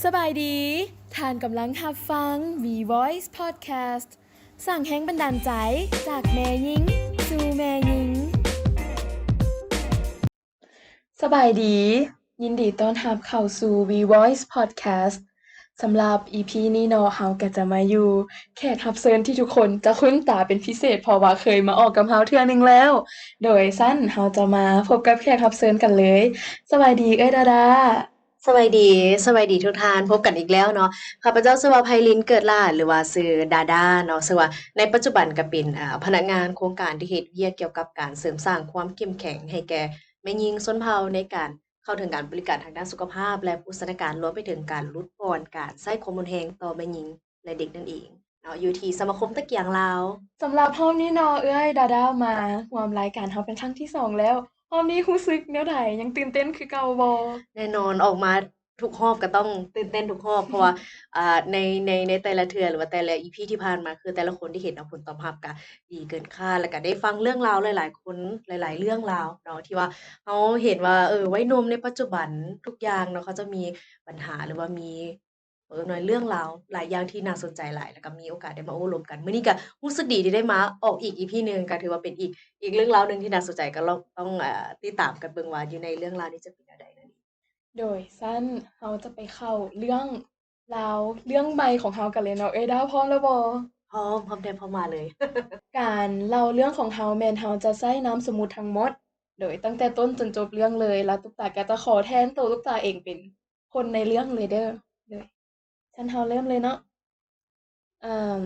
สบายดีท่านกำลังรับฟัง V Voice Podcast สร้างแรงบันดาลใจจากแม่หญิงสู่แม่หญิง สบายดี ยินดีต้อนรับเข้าสู่ V Voice Podcast สำหรับ EP นี้เนาะเราก็จะมาอยู่แขกรับเชิญที่ทุกคนจะคุ้นตาเป็นพิเศษเพราะว่าเคยมาออกกับเราเทื่อหนึ่งแล้ว โดยสั้นเราจะมาพบกับแขกรับเชิญกันเลย สบายดีเอ้ยดาดา สวัสดีสวัสดีทุกท่านพบกันอีกแล้วเนาะข้าพเจ้าชื่อว่าไพลินเกิดลาภหรือว่าชื่อดาดาเนาะซึ่งว่าในปัจจุบันก็เป็นพนักงานโครงการที่เฮ็ดเวียกเกี่ยวกับการเสริมสร้างความเข้มแข็งให้แก่แม่หญิงชนเผ่าในการเข้าถึงการบริการทางด้านสุขภาพและโภชนาการรวมไปถึงการลดทอนการใช้ฮอร์โมนแรงต่อแม่หญิงและเด็กนั่นเองเนาะอยู่ที่สมาคมตะเกียงลาว สำหรับรอบนี้เนาะเอ้ยดาดามาร่วมรายการเราเป็นครั้งที่2แล้วรอบนี้รู้สึกแนวใดยังตื่นเต้นคือเก่าบ่แน่นอนออกมาทุกรอบก็ต้องตื่นเต้นทุกรอบเพราะว่าในแต่ละเทื่อหรือว่าแต่ละ EP ที่ผ่านมาคือแต่ละคนที่เห็นเนาะผลตอบรับก็ดีเกินคาดแล้วก็ได้ฟังเรื่องราวหลายๆคนหลายๆเรื่องราวเนาะที่ว่าเราเห็นว่าวัยหนุ่มในปัจจุบันทุกอย่างเนาะเขาจะมีปัญหาหรือว่ามีหน่อยเรื่องราวหลายอย่างที่น่าสนใจหลายแล้วก็มีโอกาสได้มาโอ้ร่วมกันมื้อนี้ก็รู้สึกดีที่ได้มาออกอีก EP หนึ่งก็ถือว่าเป็นอีกเรื่องราวหนึ่งที่น่าสนใจก็ลองต้องติดตามกันเบิ่งว่าอยู่ในเรื่องราวนี้จะเป็นแนวใดนั่นเอง โดยสั้นเราจะไปเข้าเรื่องราวเรื่องใหม่ของเรากันเลยเนาะเอ้ยดาพร้อมแล้วบ่พร้อมแท้พร้อมมาเลย การเล่าเรื่องของเราแม่นเราจะใช้นามสมมุติทั้งหมดโดยตั้งแต่ต้นจนจบเรื่องเลยแล้วตุ๊กตาก็จะขอแทนตัวตุ๊กตาเองเป็นคนในเรื่องเลยเด้อโดยฉันเราเริ่มเลยเนาะอ่า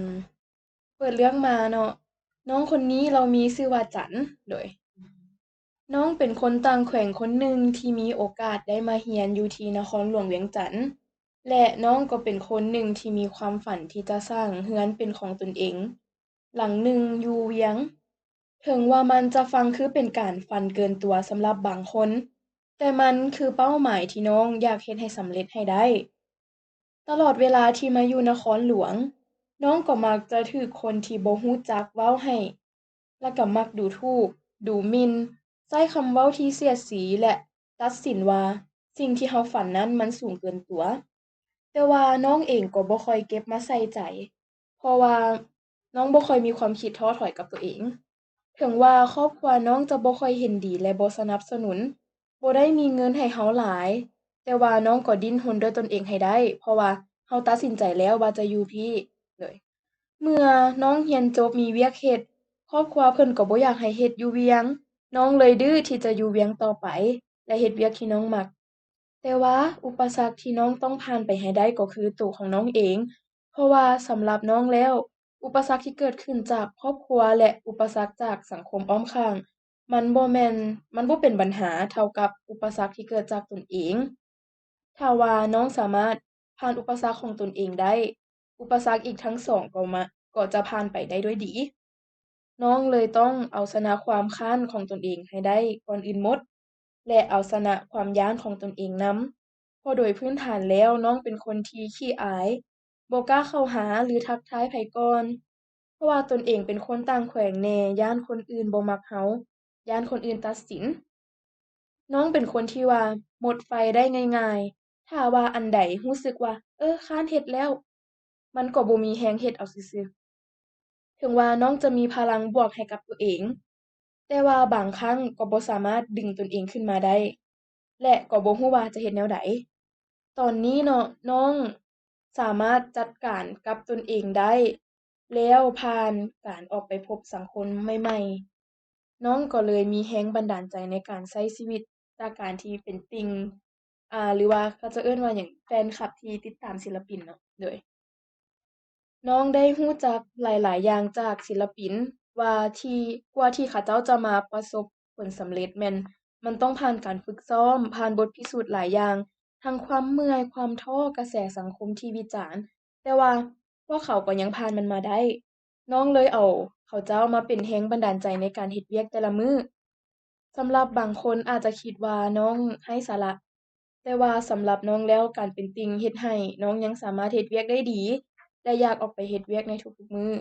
เปิดเรื่องมาเนาะน้องคนนี้เรามีชื่อว่าจันโดย น้องเป็นคนต่างแขวงคนหนึ่งที่มีโอกาสได้มาเรียนอยู่ที่นครหลวงเวียงจันทน์และน้องก็เป็นคนหนึ่งที่มีความฝันที่จะสร้างเรือนเป็นของตนเองหลังหนึ่งอยู่เวียงถึงว่ามันจะฟังคือเป็นการฝันเกินตัวสำหรับบางคนแต่มันคือเป้าหมายที่น้องอยากเฮ็ดให้สำเร็จให้ได้ตลอดเวลาที่มาอยู่นครหลวงน้องก็มักจะถูกคนที่บ่รู้จักเว้าให้แล้วก็มักดูถูกดูหมิ่น ใช้คำเว้าที่เสียดสีและตัดสินว่าสิ่งที่เราฝันนั้นมันสูงเกินตัวแต่ว่าน้องเองก็บ่ค่อยเก็บมาใส่ใจเพราะว่าน้องบ่ค่อยมีความคิดท้อถอยกับตัวเองถึงว่าครอบครัวน้องจะบ่ค่อยเห็นดีและบ่สนับสนุนบ่ได้มีเงินให้เราหลายแต่ว่าน้องก็ดิ้นรนด้วยตนเองให้ได้เพราะว่าเราตัดสินใจแล้วว่าจะอยู่พี่เลยเมื่อน้องเรียนจบมีเวียกเฮ็ดครอบครัวเพิ่นก็บ่อยากให้เฮ็ดอยู่เวียง น้องเลยดื้อที่จะอยู่เวียงต่อไปและเฮ็ดเวียกที่น้องมักแต่ว่าอุปสรรคที่น้องต้องผ่านไปให้ได้ก็คือตัวของน้องเองเพราะว่าสำหรับน้องแล้วอุปสรรคที่เกิดขึ้นจากครอบครัวและอุปสรรคจากสังคมอ้อมข้างมันบ่แม่นมันบ่เป็นปัญหาเท่ากับอุปสรรคที่เกิดจากตนเองถ้าว่าน้องสามารถผ่านอุปสรรคของตนเองได้อุปสรรคอีกทั้งสองก็จะผ่านไปได้ด้วยดี น้องเลยต้องเอาชนะความคร้านของตนเองให้ได้ก่อนอื่นหมดและเอาชนะความย้านของตนเองนำเพราะโดยพื้นฐานแล้วน้องเป็นคนที่ขี้อายบ่กล้าเข้าหาหรือทักทายไผก่อนเพราะว่าตนเองเป็นคนต่างแขวงแหน่ย้านคนอื่นบ่มักเราย้านคนอื่นตัดสินน้องเป็นคนที่ว่าหมดไฟได้ง่ายๆถ้าว่าอันใดรู้สึกว่าคร้านเฮ็ดแล้วมันก็บ่มีแรงเฮ็ดเอาซื่อๆ ถึงว่าน้องจะมีพลังบวกให้กับตัวเอง แต่ว่าบางครั้งก็บ่สามารถดึงตนเองขึ้นมาได้ และก็บ่รู้ว่าจะเฮ็ดแนวใดตอนนี้เนาะน้องสามารถจัดการกับตนเองได้ แล้วผ่านการออกไปพบสังคมใหม่ๆน้องก็เลยมีแรงบันดาลใจในการใช้ชีวิตจากการที่เป็นติ่งหรือว่าเขาจะเอิ้นว่าหยังแฟนคลับที่ติดตามศิลปินเนาะโดย น้องได้รู้จักหลายๆอย่างจากศิลปินว่าที่กว่าที่เขาเจ้าจะมาประสบผลสำเร็จมันต้องผ่านการฝึกซ้อมผ่านบทพิสูจน์หลายอย่างทั้งความเมื่อยความท้อกระแสสังคมที่วิจารณ์แต่ว่าพวกเขาก็ยังผ่านมันมาได้น้องเลยเอาเขาเจ้ามาเป็นแรงบันดาลใจในการเฮ็ดเวียกแต่ละมื้อสำหรับบางคนอาจจะคิดว่าน้องไร้สาระแต่ว่าสำหรับน้องแล้วการเป็นติ่งเฮ็ดให้น้องยังสามารถเฮ็ดเวียกได้ดี และอยากออกไปเฮ็ดเวียกในทุกๆมื้อ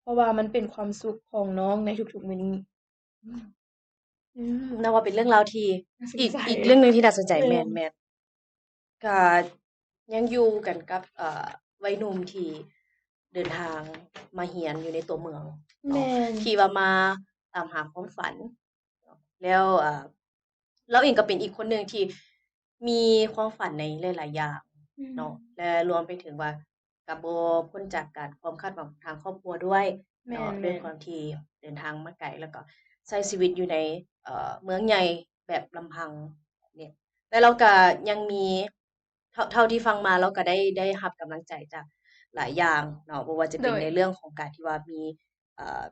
เพราะว่ามันเป็นความสุขของน้องในทุกๆมื้อนี้อืมนับว่าเป็นเรื่องราวที่น่าสนใจอีกเรื่องหนึ่งที่น่าสนใจแม่นแม่นๆก็ ยังอยู่กันกับวัยหนุ่มที่เดินทางมาเรียนอยู่ในตัวเมืองแม่เนาะนที่ว่ามาตามหาความฝันเนาะแล้วเราเองก็เป็นอีกคนหนึ่งที่มีความฝันในหลายๆอย่างอืมเนาะและรวมไปถึงว่าก็บ่พ้นจากการความคาดหวังทางครอบครัวด้วยแม่เนาะด้วยนความที่เดินทางมาไกลแล้วก็ใช้ชีวิตอยู่ในเมืองใหญ่แบบลำพังเนี่ย แต่เราก็ยังมีเท่าที่ฟังมาเราก็ได้รับกำลังใจจากหลายอย่างเนาะบ่ว่าจะๆโดยเป็นในเรื่องของการที่ว่ามีเอ่อ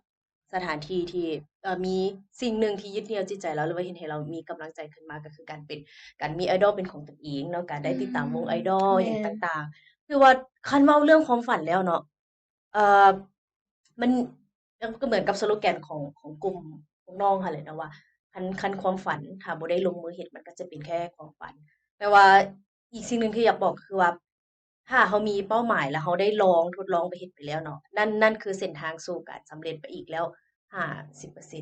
สถานที่ที่มีสิ่งหนึ่งที่ยึดเหนี่ยวจิตใจเราหรือว่าเฮ็ดให้เรามีกำลังใจขึ้นมาก็คือการมี idol เป็นของตนเองเนาะการอืได้ติดตามวง idol แม่หยังนต่างๆคือว่าคันเว้าเรื่องความฝันแล้วเนาะเอ่อมันก็เหมือนกับสโลแกนของกลุ่มของน้องหั้นแหละเนาะว่าคันความฝันถ้าบ่ได้ลงมือเฮ็ดมันก็จะเป็นแค่ความฝัน แต่ว่าอีกสิ่งหนึ่งที่อยากบอกคือว่าถ้าเรามีเป้าหมายแล้วเราได้ลองทดลองไปเฮ็ดไปแล้วเนาะนั่นคือเส้นทางสู่การสำเร็จไปอีกแล้ว50%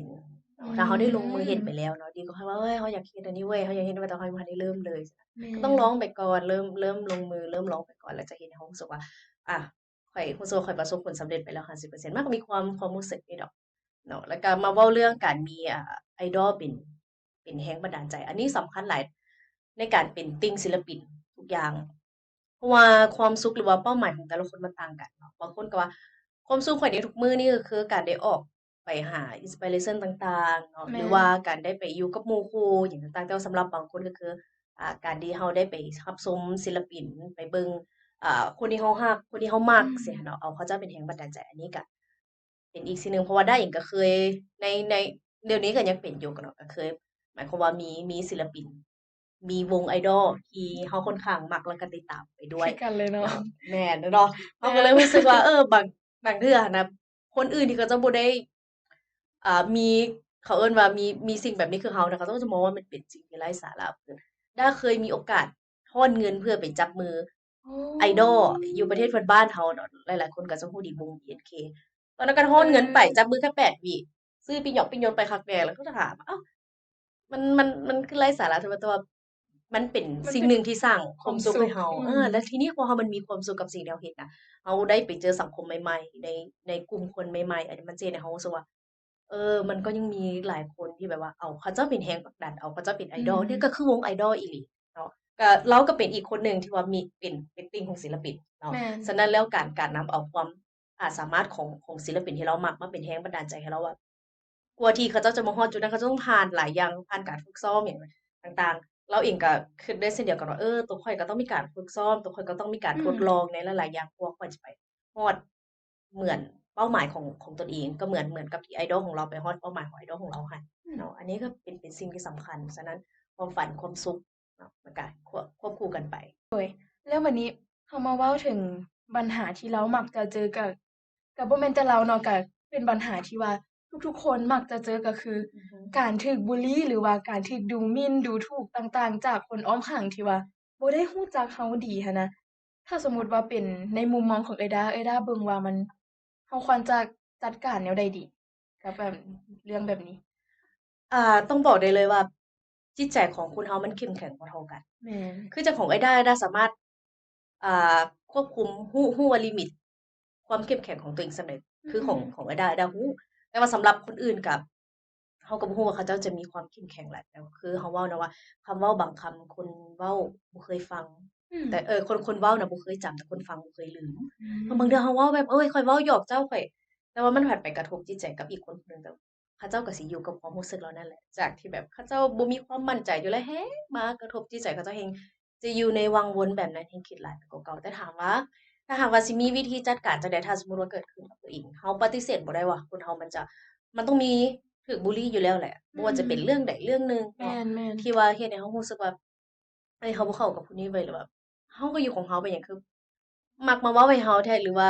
เนาะอืถ้าเราได้ลงมือเฮ็ดมไปแล้วเนาะดีกว่าว่าเฮ้ยเราอยากเฮ็ดอันนี้เว้ยเราอยากเฮ็ดแต่เรายังบ่ทันได้เริ่มเลยแม่ก็ต้องนลองไปก่อนเริ่มลงมือเริ่มลองไปก่อนแล้วจะเฮ็ดให้เรารู้สึกว่าอะข้อยรู้สึกว่าข้อยประสบผลสำเร็จไปแล้ว50%มันก็มีความรู้สึกนี้ดอกเนาะแล้วก็มาเว้าเรื่องการมีidol เป็นแรงบันดาลใจอันนี้สำคัญหลายในการเป็นติ่งศิลปินทุกอย่างเพราะว่าความสุขหรือว่าเป้าหมายของแต่ละคนมันต่างกันเนาะบางคนก็ว่าความสุขข้อยในทุกมื้อนี่ก็คือการได้ออกไปหา inspiration ต่างๆเนาะหรือแม่นว่าการได้ไปอยู่กับหมู่คู่หยังต่างๆแต่ว่าสำหรับบางคนก็คือการที่เราได้ไปรับชมศิลปินไปเบิ่งคนที่เรารักคนที่เรามักอืมซี้หั้นเนาะเอาเขาเจ้าเป็นแรงบันดาลใจอันนี้ก็เป็นอีกสิ่งหนึ่งเพราะว่าด้าเองก็เคยในเดี๋ยวนี้ก็ยังเป็นอยู่เนาะก็เคย หมายความว่ามีศิลปินมีวง idol ที่เราค่อนข้างมักแล้วก็ติดตามไปด้วยคือกันเลยเนาะเนาะแม่นเนาะเราแม่น ก็เลยรู้สึกว่าบางเทื่อหั้นน่ะคนอื่นที่เขาจะบ่ได้มีเขาเอิ้นว่ามีสิ่งแบบนี้คือเราน่ะเขาก็จะมองว่ามันเป็นสิ่งที่ไร้สาระคือด้าเคยมีโอกาสทอนเงินเพื่อไปจับมือ โอ้ idol อยู่ประเทศเพื่อนบ้านเราเนาะหลายๆคนก็จะรู้ดีวง BNK ตอนนั้นก็ทเออนเงินไปอจับมือแค่8วิซื้อปิหยอกปิหยนไปคักแน่แล้วก็จะถามว่าอ้าว มันคือไร้สาระแต่ว่ามันเป็นมันเป็นสิ่งหนึ่งที่สร้างความความสุขสุขให้เราอืมแล้วทีนี้พอเรามันมีความสุขกับสิ่งที่เราเฮ็ดน่ะเราได้ไปเจอสังคมใหม่ๆในกลุ่มคนใหม่ๆอันนี้มันสิเฮ็ดให้เรารู้สึกว่ามันก็ยังมีหลายคนที่แบบว่าอ้าวเขาเจ้าเป็นแรงผลักดันอ้าวเขาเจ้าเป็น อื idol เนี่ยก็มคือวง idol อีหลีเนาะก็เราก็เป็นอีกคนหนึ่งที่ว่ามีเป็นติ่งของศิลปินเนาะแม่นฉะนั้นแล้วการนำเอาความสามารถของศิลปินที่เรามักมาเป็นแรงบันดาลใจให้เราอะกว่าที่เขาเจ้าจะมาฮอดจุดนั้นเขาจะต้องผ่านหลายอย่างผ่านการฝึกซ้อมหยัง ต่างๆเราเองก็คิดได้เช่นเดียวกันว่าตัวข้อยก็ต้องมีการฝึกซ้อมตัวข้อยก็ต้องมีการอืมทดลองในหลายๆอย่างกว่าข้อยจะไปฮอดเหมือนเป้าหมายของตนเองก็เหมือนกับที่ idol ของเราไปฮอดเป้าหมายของ idol ของเราหั้นอืมเนาะอันนี้ก็เป็นสิ่งที่สำคัญฉะนั้นความฝันความสุขเนาะมันก็ควบคู่กันไปแล้วบัดนี้เรามาเว้าถึงปัญหาที่เรามักจะเจอกับบ่แม่นแต่เราเนาะก็เป็นปัญหาที่ว่าทุกๆคนมักจะเจอก็คืออือฮึการถูกบุลลีหรือว่าการถูกดูหมิ่นดูถูกต่างๆจากคนอ้อมข้างที่ว่าบ่ได้รู้จักเราดีหั้นนะถ้าสมมุติว่าเป็นในมุมมองของเอยด้าเบิ่งว่ามันเราควรจะจัดการแนวใดดีกับแบบเรื่องแบบนี้ต้องบอกได้เลยว่าจิตใจของคนเรามันเข้มแข็งบ่เท่ากัน แม่นคือจังของไอ้ด้าสามารถอ่าควบคุมรู้ว่าลิมิตความเข้มแข็งของตัวเองส่ำใดอืคือขมองไอ้ด้ารู้แต่ว่าสำหรับคนอื่นกับเราก็บ่รู้ว่าเขาเจ้าจะมีความเข้มแข็งหลายแบบคือเราเว้าเนาะว่าคำเว้าบางคำคนเว้าบ่เคยฟังอืมแต่คนเว้าน่ะบ่เคยจำแต่คนฟังบ่เคยลืมอืบางมเทื่อเราเว้าแบบข้อยเว้าหยอกเจ้าข้อยแต่ว่ามันผัดไปกระทบจิตใจกับอีกคนหนึ่งแต่เขาเจ้าก็สิอยู่กับความรู้สึกเหล่านั้นแหละจากที่แบบเขาเจ้าบ่มีความมั่นใจอยู่แล้วแฮงมากระทบจิตใจเขาเจ้าแฮง จะอยู่ในวังวนแบบนั้นแฮ่งคิดหลายไปกว่าเก่าแต่ถามว่าถ้าหากว่าสิมีวิธีจัดการจั่งใดถ้าสมมุติว่าเกิดขึ้นกับตัวเองเราปฏิเสธบ่ได้ว่าคนเรามันต้องมีถูกบุลลีอยู่แล้วแหละอืบ่ว่าจะเป็นเรื่องมใดเรื่องหนึ่งแเนาะม่นที่ว่าเฮ็ดให้เรารู้สึกว่าเฮ้ยเราบ่เข้ากับคนนี้เว้ยหรือว่าเราก็อยู่ของเราไปหยังคือมักมาเว้าให้เราแท้หรือว่า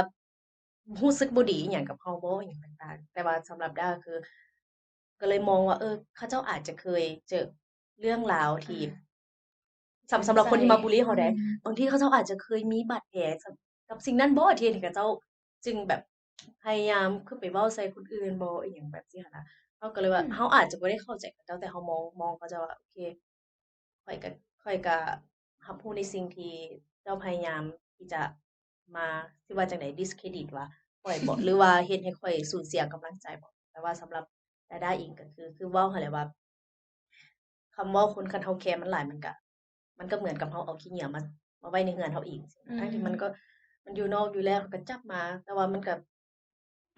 รู้สึกบ่ดีอิหยังกับเราบ่อิหยังต่างๆแต่ว่าสำหรับด้าคือก็เลยมองว่าเขาเจ้าอาจจะเคยเจอเรื่องราวๆอาที่ เกินสำหรับใส่คนที่มาบุลลีอืเราได้มบางทีเขาเจ้าอาจจะเคยมีบาดแผลกับสิ่งนั้นบ่ที่เฮ็ดให้เขาเจ้าจึงแบบพยายามคือไปเว้าใส่คนอื่นบ่อิหยังแบบซี้หั้นนะเราก็เลยอืว่ามเราอาจจะบ่ได้เข้าใจเขาเจ้าแต่เรามองเขาเจ้าว่าโอเคข้อยก็ข้อยก็รับรู้ในสิ่งที่ เจ้าพยายามที่จะมาสิว่าจั่งใด discredit ว่าข้อยบ่หรือว่าเฮ็ดให้ข้อยสูญเสียกำลังใจบ่แต่ว่าสำหรับดาดาเองก็คือเว้าหั้นแหละว่าคำเว้าคนคันเฮาแคร์มันหลายมันก็เหมือนกับเฮาเอาขี้เหงื่อมาไว้ในเรือนเฮาเองอืทั้งที่มันมก็มันอยู่นอกอยู่แล้วก็จับมา แต่ว่ามันก็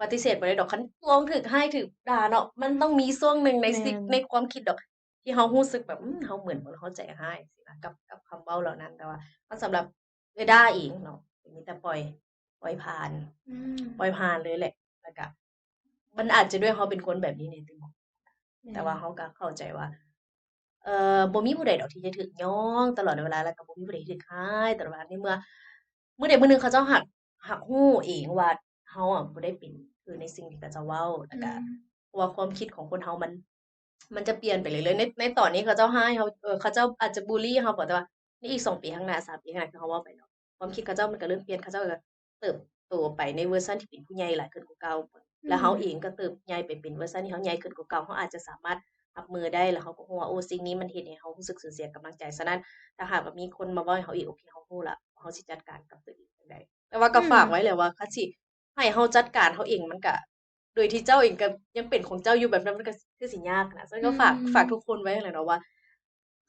ปฏิเสธบ่ได้ดอกคันช่วงถูกให้ถูกด่าเนาะมันต้องมีช่วงหนึ่งในแม่นในความคิดดอกที่เฮารู้สึกแบบเฮาเหมือนบ่เข้าใจให้สินะกับคำเว้าเหล่านั้นแต่ว่ามันสำหรับเอื้อยด้าเองเนาะก็มีแต่ปล่อยผ่านอืมปล่อยผ่านเลยแหละแล้วก็มันอาจจะด้วยเฮาเป็นคนแบบนี้นี่ติบ่แม่นแต่ว่าเฮาก็เข้าใจว่า บ่มีผู้ใดดอกที่จะถูกย้องตลอดเวลาแล้วก็บ่มีผู้ใดที่ถูกร้ายตลอดเวลาในเมื่อใดมื้อหนึ่งเขาเจ้าหักรู้เองว่าเฮาอะบ่ได้เป็นคือในสิ่งที่เขาเจ้าเว้าแล้วอืก็มเพราะว่าความคิดของคนเฮามันจะเปลี่ยนไปเรื่อยๆในตอนนี้เขาเจ้าร้ายเฮาเขาเจ้าอาจจะบุลลีเฮาก็แต่ว่าในอีก2ปีข้างหน้า3ปีข้างหน้าคือเฮาเว้าไปเนาะความคิดเขาเจ้ามันก็เริ่มเปลี่ยนเขาเจ้าก็เติบโตไปในเวอร์ชันที่เป็นผู้ใหญ่หลายขึ้นกว่าเก่าอืแล้วเฮามเองก็เติบใหญ่ไปเป็นเวอร์ชันที่เฮาใหญ่ขึ้นกว่าเก่าเฮาอาจจะสามารถ รับมือได้แล้วเขาก็รู้ว่าโอ้สิ่งนี้มันเฮ็ดให้เขารู้สึกสูญเสียกำลังใจฉะนั้นถ้าหากว่ามีคนมาเว้าให้เขาอีกโอเคเขารู้แล้วว่าเขาสิจัดการกับตัวเองจั่งใดแต่ว่าอืก็ฝากไว้มแหละว่าคันสิให้เราจัดการเราเองมันก็โดยที่เจ้าเองก็ยังเป็นของเจ้าอยู่แบบนั้นมันก็คือสิยากนะฉะนั้นอืก็ฝากทุกมคนไว้นั่นแหละเนาะว่า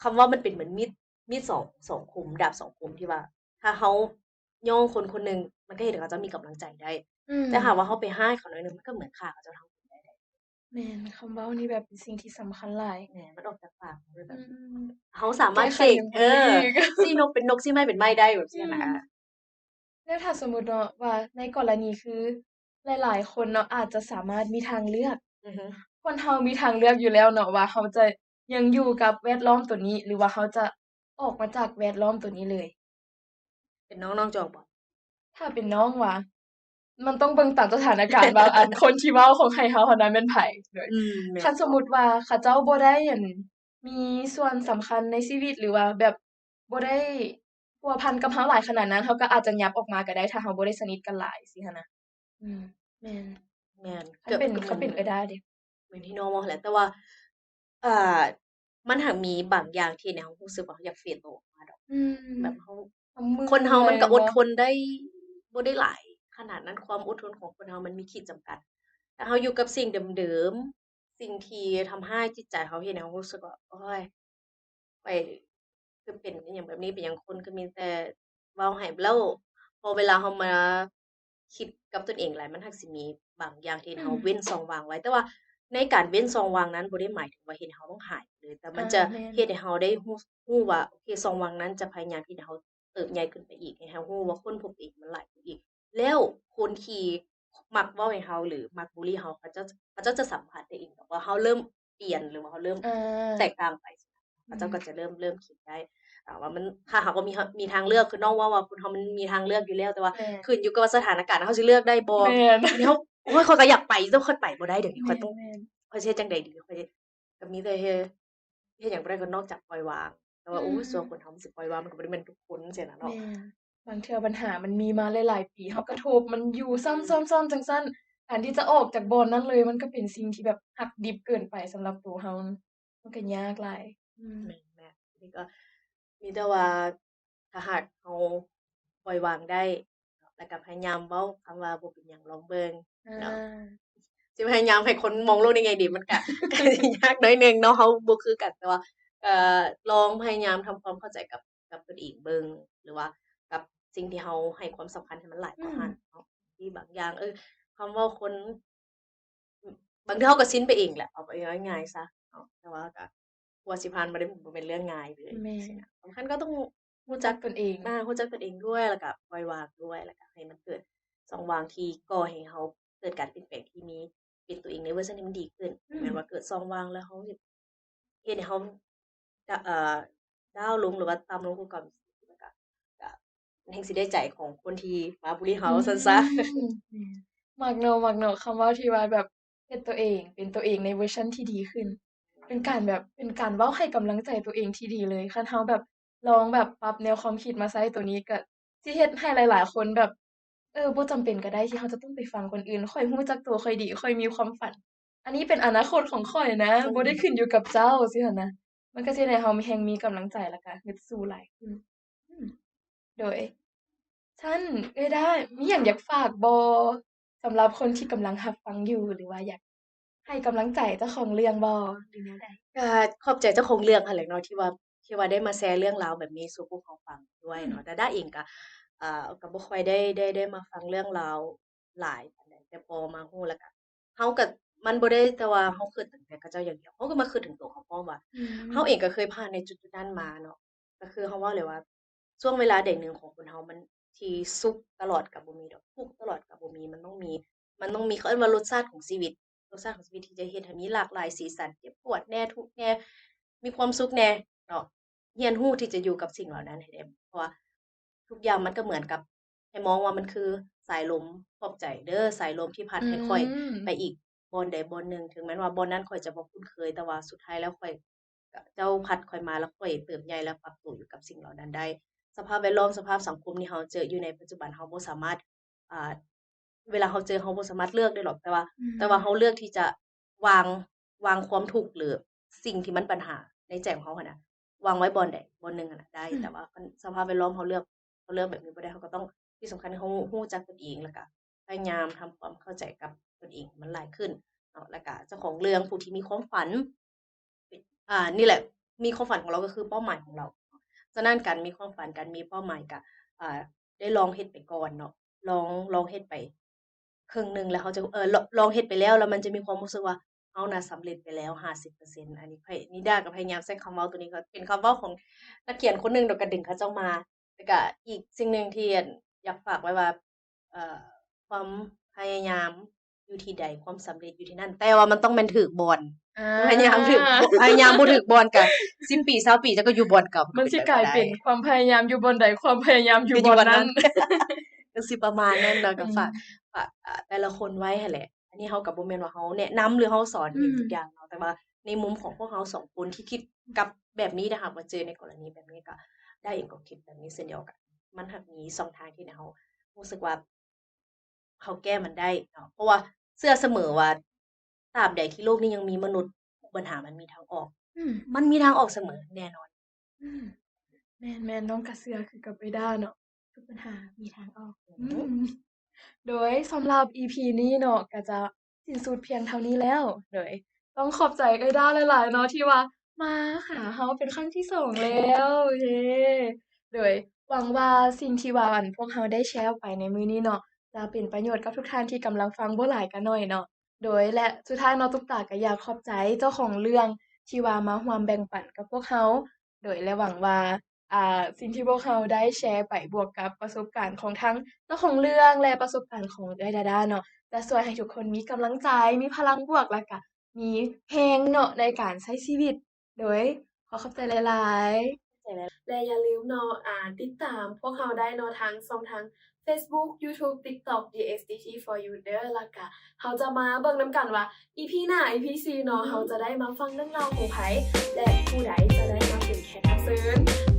คำว่ามันเป็นเหมือนมีดสองคมดาบสองคมที่ว่าถ้าเราย่อคนคนหนึ่งมันก็เฮ็ดให้เขาเจ้ามีกำลังใจได้อืมแต่หากว่าเราไปร้ายเขาหน่อยหนึ่งมันก็เหมือนฆ่าเขาเจ้าทั้งคนได้แม่นคำเว้านี่แบบเป็นสิ่งที่สำคัญหลายแหมมันออกจากปากเราเลยแบอืบ มเขาสามารถแก้ไขเสกยังบ่ได้อีก ซี้นกเป็นนกซี้ไม้เป็นไม้ได้แบบอืซี้มนะแล้วถ้าสมมุติเนาะว่าในกรณีคือหลายๆคนเนาะอาจจะสามารถมีทางเลือกอือฮึคนเรามีทางเลือกอยู่แล้วเนาะว่าเราจะยังอยู่กับแวดล้อมตัวนี้หรือว่าเราจะออกมาจากแวดล้อมตัวนี้เลยเป็นน้องๆจอกบ่ถ้าเป็นน้องว่ามันต้องเบิ่งตามสถานการณ์ว่าอันคนที่เว้าของให้เราคนนั้นแม่นไผเด้อแม่คันสนบ่มมุติว่าเขาเจ้าบ่ได้อั่นมีส่วนสำคัญในชีวิตหรือว่าแบบบ่ได้พัวพันกับเราหลายขนาดนั้นเราก็อาจจะยับออกมาก็ได้ถ้าเราบ่ได้สนิทกันหลายสิหั้นนะอืมแม่นแม่นคันเป็นก็เหมือนคันเป็นเอื้อยด้าเดะที่น้องเว้าหั้นแหละแต่ว่าอ่ามันหักมีบางอย่างที่เฮ็ดให้เรารู้สึกว่าเราอยากเฟดตัวออกมาดอกอืมแบบเราเราเมื่คนเราอยบ่มันก็อดทนได้บ่ได้หลายขนาดนั้นความอดทนของคนเรามันมีขีดจำกัดถ้าเราอยู่กับสิ่งเดิมๆสิ่งที่ทำร้ายจิตใจเราเฮ็ดให้เรารู้สึกว่าโอ๊ย ไปคือเป็นอิหยังแบบนี้เป็นหยังคนคือมีแต่เว้าให้แล้วพอเวลาเรามาคิดกับตนเองหลายมันหักสิมีบางอย่างที่เฮ็ดอืมให้เราเว้นช่องว่างไว้แต่ว่าในการเว้นช่องว่างนั้นบ่ได้หมายถึงว่าเฮ็ดให้เราต้องหายไปเลยแต่มันจะแม่นเฮ็ดให้เราได้รู้ว่าโอเคช่องว่างนั้นจะพยายามที่ให้เราเติบใหญ่ขึ้นไปอีกให้เรารู้ว่าคนพบอีกมันหลายกว่าอีกแล้วคนที่มักเว้าให้เราหรือมักบุลลีเราเขาเจ้าจะสัมผัสได้เองดอกว่าเราเริ่มเปลี่ยนหรือว่าเราเริ่มอาแตกต่างไป อืเขาเจ้าก็จะมเริ่มคิดได้ว่ามันถ้าหากว่ามีทางเลือกคือน้องว่าคนเรามันมีทางเลือกอยู่แล้วแต่ว่าแม่นขึ้นอยู่กับว่าสถานการณ์เราสิเลือกได้บ่แม่น อันนี้เราโอ๊ยข้อยก็อยากไปแต่ข้อยไปบ่ได้เดี๋ยวนี้ข้อยต้องแม่นข้อยสิเฮ็ดจั่งใดดีข้อยก็มีแต่เฮ็ดหยังบ่ได้ก็นอกจากปล่อยวางแต่ๆอืว่าโอ้ยสั่วคนมเรามันสิปล่อยวางมันก็บ่ได้แม่นทุกคนจั่งซี้น่ะเนาะแม่นบางเทื่อปัญหามันมีมาหลายๆปีเราก็ทบมันอยู่ซอื้มำๆๆจั่งซั้นการที่จะออกจากบ่อนนั้นเลยมันก็เป็นสิ่งที่แบบหักดิบเกินไปสำหรับตัวเรามันก็ยากหลายอืมแม่นๆนี่ก็มีแต่ว่าถ้าหากเราปล่อยวางได้แล้วก็พยายามเว้าคำว่าบ่เป็นหยังลองเบิ่งอเนาะ าสิพยายามให้คนมองโลกในแง่ดีมันก็ก็สิยากหน่อยหนึ่งเนาะเราบ่คือกันแต่ว่าเอ่ลองพยายามทำความเข้าใจกับตนเองเบิ่งหรือว่ากับสิ่งที่เราให้ความสำคัญให้มันหลายกอืมว่าหั้นเนาะที่บางอย่างคำเว้าคนบางทีเราก็ชินไปเองแหละเอาไปง่ายๆซะเนาะแต่ว่าก็กว่าสิผ่านมาได้มันบ่แม่นเรื่องง่ายเลยแม่นจังซี้นะสำคัญก็ต้องรู้จักตนเองรู้จักตนเองด้วยแล้วก็ปล่อยวางด้วยแล้วก็ให้มันเกิดช่องว่างที่ก่อให้เราเกิดการเปลี่ยนแปลงที่มี เป็นตัวเองในเวอร์ชันที่มันดีขึ้นอืมบ่แม่นว่าเกิดช่องว่างแล้วเราสิเฮ็ดให้เราดดาวน์ลงหรือว่าต่ำลงกว่าเก่าแล้วก็แฮ่งสิได้ใจของคนที่มาบุลลีเราอืว่าซั่นซะมแม่นมักเนาะคำเว้าที่ว่าแบบเฮ็ดตัวเองเป็นตัวเองในเวอร์ชันที่ดีขึ้น เป็นการแบบเป็นการเว้าให้กำลังใจตัวเองที่ดีเลยคันเราแบบลองแบบปรับแนวความคิดมาใช้ตัวนี้ก็สิเฮ็ดให้หลายๆคนแบบบ่จำเป็นก็ได้ที่เราจะต้องไปฟังคนอื่นข้อยรู้จักตัวข้อยดีข้อยมีความฝันอันนี้เป็นอนาคตของข้อยนะอืบ่ได้ขึ้นมอยู่กับเจ้าซี้หั้นนะมันก็สิเฮ็ดให้เราแฮ่งมีกำลังใจแล้วก็ฮึดสู้หลายขึ้นอืม โดยฉันได้มีหยังอยากฝากบ่สำหรับคนที่กำลังรับฟังอยู่หรือว่าอยากให้กำลังใจเจ้าของเรื่องบ่หรือแนวใดก็ขอบใจเจ้าของเรื่องหั่นแหละเนาะที่ว่าได้มาแชร์เรื่องราวแบบนี้สู่พวกเราฟังด้วยอืมเนาะดาด้าเองก็บ่ค่อยได้มาฟังเรื่องราวหลายปานใดแต่พอมาฮู้แล้วก็เฮาก็มันบ่ได้แต่ว่าเฮาคิดตั้งแต่เขาเจ้าอย่างเดียวเฮาก็มาคิดถึงตัวเขาพร้อมว่าอืเฮาเองมก็เคยผ่านในจุดๆนั้นมาเนาะก็คือเฮาเว้าเลยว่าช่วงเวลาใดหนึ่งของคนเฮามันที่สุขตลอดก็บ่มีดอกทุกข์ตลอดก็บ่มีมันต้องมีเขาเอิ้นว่ารสชาติของชีวิต รสชาติของชีวิตที่จะเฮ็ดให้มีหลากหลายสีสันเจ็บปวดแหน่ทุกข์แหน่มีความสุขแหน่เนาะเรียนรู้ที่จะอยู่กับสิ่งเหล่านั้นให้ได้เพราะว่าทุกอย่างมันก็เหมือนกับให้มองว่ามันคือสายลมปลอบใจเด้อสายลมที่พัดอืให้ข้อยมไปอีกบ่อนใดบ่อนหนึ่งถึงแม้ว่าบ่อนนั้นข้อยจะบ่คุ้นเคยแต่ว่าสุดท้ายแล้วข้อยก็เจ้าพัดข้อยมาแล้วข้อยเติบใหญ่และปรับตัวอยู่กับสิ่งเหล่านั้นได้สภาพแวดล้อมสภาพสังคมที่เราเจออยู่ในปัจจุบันเราบ่สามารถอ่าเวลาเราเจอเราบ่สามารถเลือกได้หรอกแต่ว่า อืแต่ว่าเรามเลือกที่จะวางวางความทุกข์หรือสิ่งที่มันปัญหาในใจของเราหั้นน่ะวางไว้บ่อนใดบ่อนหนึ่งหั้นน่ะได้อืมแต่ว่ามันสภาพแวดล้อมเราเลือกแบบนี้บ่ได้เราก็ต้องที่สำคัญเรารู้จักตนเองแล้วก็พยายามทำความเข้าใจกับตนเองให้มันหลายขึ้นเนาะแล้วก็เจ้าของเรื่องผู้ที่มีความฝันนี่แหละมีความฝันของเราก็คือเป้าหมายของเราฉะนั้นการมีความฝันการมีเป้าหมายก็อ่าได้ลองเฮ็ดไปก่อนเนาะลองเฮ็ดไป ครึ่งหนึ่งแล้วเขาจะลองเฮ็ดไปแล้วมันจะมีความรู้สึกว่าเราน่ะสำเร็จไปแล้ว50%อันนี้นิดาก็พยายามใช้คำเว้าตัวนี้ก็เป็นคำเว้าของนักเขียนคนหนึ่งดอกก็ดึงเขาเจ้ามาแล้วก็อีกสิ่งหนึ่งที่อยากฝากไว้ว่าเอ่อความพยายามอยู่ที่ใดความสำเร็จอยู่ที่นั่นแต่ว่ามันต้องแม่นถูกบ่อนอพยายามา ถูกพยายามบ่ถูกบ่อนก็10ปี20ปีเจ้าก็อยู่บ่อนเก่ามันมันก็เป็นไปบ่ได้ สิกลายเป็นความพยายามอยู่บอนใดความพยายามอยู่ก็บอนนั้น อยู่วันนั้น ก็สิประมาณนั้นเนาะ อืก็มฝากแต่ละคนไว้หั้นแหละอันนี้เราก็บ่แม่นว่าเราแนะนำหรือเราสอนเองอืมทุกอย่างเนาะแต่ว่าในมุมของพวกเรา2คนที่คิดกับแบบนี้ถ้าหากว่าเจอในกรณีแบบนี้ก็ด้าเองก็คิดแบบนี้เช่นเดียวกันมันหักมี2ทางที่เรารู้สึกว่าเราแก้มันได้เนาะเพราะว่าเชื่อเสมอว่าตราบใดที่โลกนี้ยังมีมนุษย์ทุกปัญหามันมีทางออกอืมมันมีทางออกเสมอแน่นอนอืม แม่นๆน้องก็เชื่อคือกับเอื้อยด้าเนาะทุกปัญหามีทางออกอือือฮึมโดยสำหรับ EP นี้เนาะก็จะสิ้นสุดเพียงเท่านี้แล้วโดยต้องขอบใจเอื้อยด้าหลายๆเนาะที่ว่ามาหาเราเป็นครั้งที่2แล้วเย้โดยหวังว่าสิ่งที่ว่าพวกเราได้แชร์ออกไปในมื้อนี้เนาะจะเป็นประโยชน์กับทุกท่านที่กำลังฟังบ่หลายก็น้อยเนาะโดยและสุดท้ายเนาะตุ๊กตาก็อยากขอบใจเจ้าของเรื่องที่ว่ามาร่วมแบ่งปันกับพวกเรา โดยและหวังว่าสิ่งที่พวกเราได้แชร์ไปบวกกับประสบการณ์ของทั้งเจ้าของเรื่องและประสบการณ์ของเอื้อยดาดาเนาะจะช่วยให้ทุกคนมีกำลังใจมีพลังบวกแล้วก็มีแรงเนาะในการใช้ชีวิตโดยขอขอบใจหลายๆและอย่าลืมเนาะติดตามพวกเราได้เนาะทางช่องทาง Facebook YouTube TikTok DSTT for you เด้อแล้วก็เราจะมาเบิ่งนำกันว่า EP หน้า EP 4เนาะเราจะได้มาฟังเรื่องราวของไผและผู้ใดจะได้มาเป็นแขกรับเชิญ